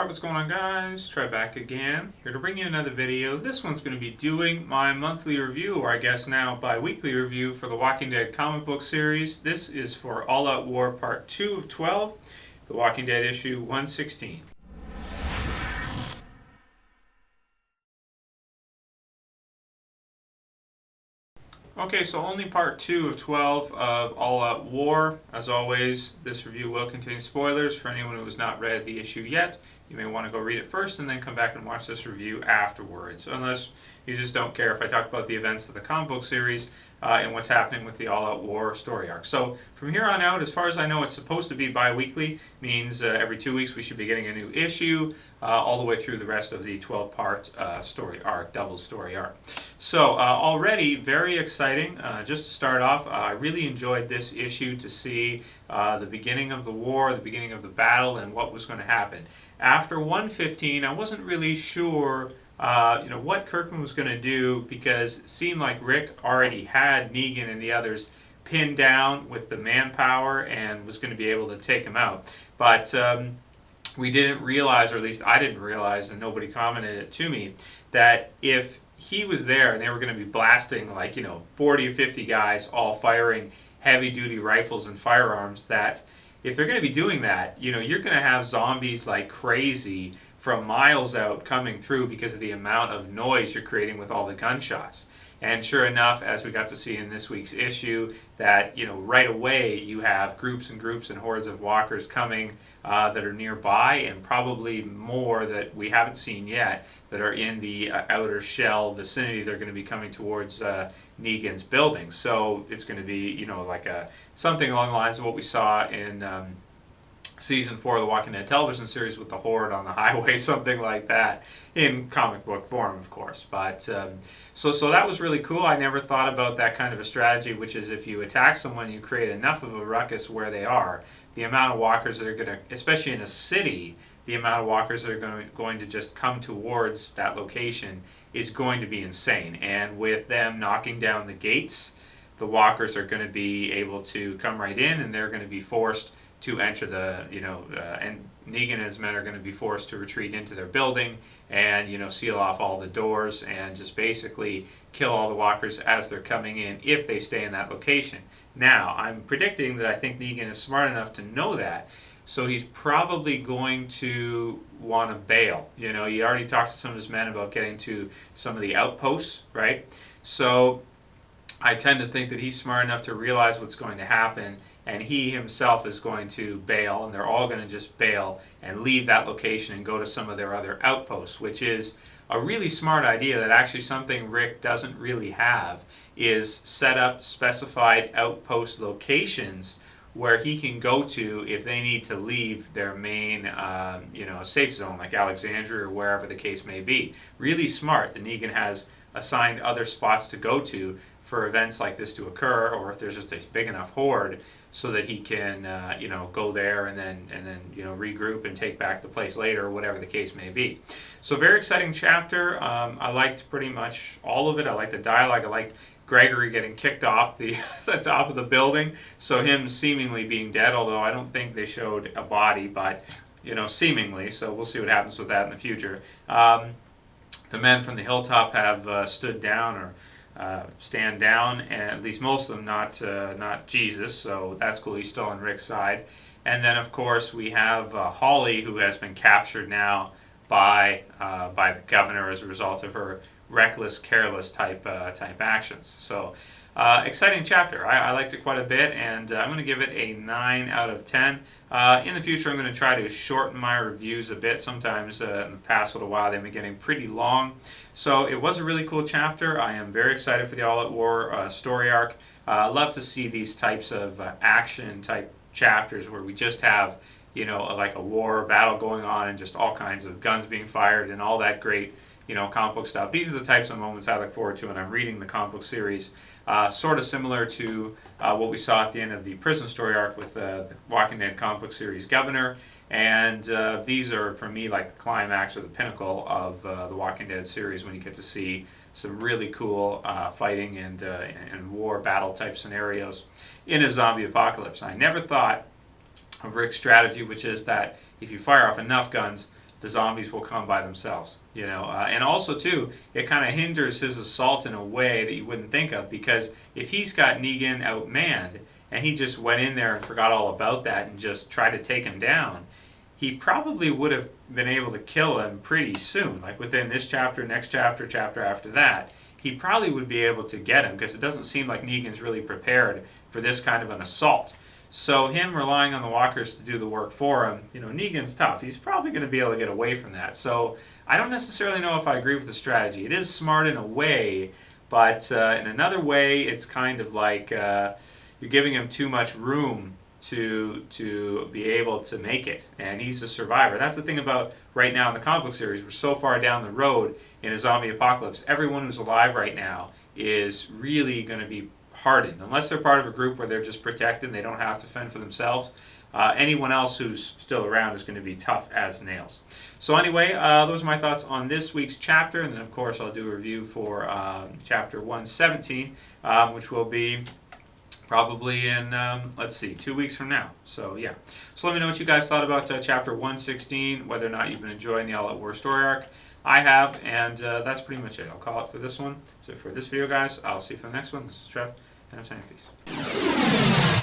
Alright, what's going on, guys? Trev back again, here to bring you another video. This one's going to be doing my monthly review, or I guess now bi-weekly review, for the Walking Dead comic book series. This is for All Out War Part 2 of 12, The Walking Dead issue 116. Okay, so only part 2 of 12 of All Out War. As always, this review will contain spoilers for anyone who has not read the issue yet. You may want to go read it first and then come back and watch this review afterwards, unless you just don't care if I talk about the events of the comic book series and what's happening with the All Out War story arc. So from here on out, as far as I know, it's supposed to be bi-weekly, means every 2 weeks we should be getting a new issue, all the way through the rest of the 12-part story arc, double story arc. So already very exciting. Just to start off, I really enjoyed this issue to see the beginning of the war, the beginning of the battle, and what was going to happen. After 115, I wasn't really sure what Kirkman was going to do, because it seemed like Rick already had Negan and the others pinned down with the manpower and was going to be able to take him out. But we didn't realize, or at least I didn't realize, and nobody commented it to me, that if he was there and they were going to be blasting 40 or 50 guys all firing heavy-duty rifles and firearms, that if they're going to be doing that, you're going to have zombies like crazy from miles out coming through because of the amount of noise you're creating with all the gunshots. And sure enough, as we got to see in this week's issue, that right away you have groups and groups and hordes of walkers coming that are nearby, and probably more that we haven't seen yet that are in the outer shell vicinity. They're going to be coming towards Negan's building. So it's going to be something along the lines of what we saw in Season 4 of the Walking Dead television series with the horde on the highway, something like that, in comic book form, of course. But so that was really cool. I never thought about that kind of a strategy, which is if you attack someone, you create enough of a ruckus where they are, the amount of walkers that are going to, especially in a city, the amount of walkers that are going to just come towards that location is going to be insane. And with them knocking down the gates, the walkers are going to be able to come right in, and they're going to be forced to enter the, and Negan and his men are going to be forced to retreat into their building and, seal off all the doors and just basically kill all the walkers as they're coming in if they stay in that location. Now, I'm predicting that I think Negan is smart enough to know that, so he's probably going to want to bail. He already talked to some of his men about getting to some of the outposts, right? So I tend to think that he's smart enough to realize what's going to happen, and he himself is going to bail, and they're all going to just bail and leave that location and go to some of their other outposts, which is a really smart idea. That actually something Rick doesn't really have, is set up specified outpost locations where he can go to if they need to leave their main safe zone, like Alexandria or wherever the case may be. Really smart that Negan has assigned other spots to go to for events like this to occur, or if there's just a big enough horde, so that he can go there and then regroup and take back the place later, or whatever the case may be. So very exciting chapter. I liked pretty much all of it. I liked the dialogue. I liked Gregory getting kicked off the top of the building, so him seemingly being dead, although I don't think they showed a body, but seemingly, so we'll see what happens with that in the future. The men from the hilltop have stood down, or stand down, and at least most of them, not Jesus, so that's cool. He's still on Rick's side. And then of course we have Holly, who has been captured now by the governor as a result of her reckless, careless type actions. So exciting chapter. I liked it quite a bit, and I'm going to give it a 9 out of 10. In the future, I'm going to try to shorten my reviews a bit. Sometimes in the past little while, they've been getting pretty long. So it was a really cool chapter. I am very excited for the All Out War story arc. I love to see these types of action-type chapters where we just have, like a war battle going on and just all kinds of guns being fired and all that great comic book stuff. These are the types of moments I look forward to when I'm reading the comic book series. Sort of similar to what we saw at the end of the prison story arc with the Walking Dead comic book series Governor. And these are, for me, like the climax or the pinnacle of the Walking Dead series, when you get to see some really cool fighting and war battle type scenarios in a zombie apocalypse. I never thought of Rick's strategy, which is that if you fire off enough guns, the zombies will come by themselves. And also too, it kind of hinders his assault in a way that you wouldn't think of, because if he's got Negan outmanned and he just went in there and forgot all about that and just tried to take him down, he probably would have been able to kill him pretty soon, like within this chapter, next chapter, chapter after that. He probably would be able to get him, because it doesn't seem like Negan's really prepared for this kind of an assault. So him relying on the walkers to do the work for him, Negan's tough. He's probably going to be able to get away from that. So I don't necessarily know if I agree with the strategy. It is smart in a way, but in another way, it's kind of like you're giving him too much room to be able to make it, and he's a survivor. That's the thing about right now in the comic book series. We're so far down the road in a zombie apocalypse. Everyone who's alive right now is really going to be hardened, unless they're part of a group where they're just protected and they don't have to fend for themselves. Anyone else who's still around is going to be tough as nails. So anyway, those are my thoughts on this week's chapter, and then of course I'll do a review for chapter 117, which will be probably in, 2 weeks from now. So yeah. So let me know what you guys thought about chapter 116, whether or not you've been enjoying the All Out War story arc. I have, and that's pretty much it. I'll call it for this one. So for this video, guys, I'll see you for the next one. This is Trev, and I'm signing. Peace.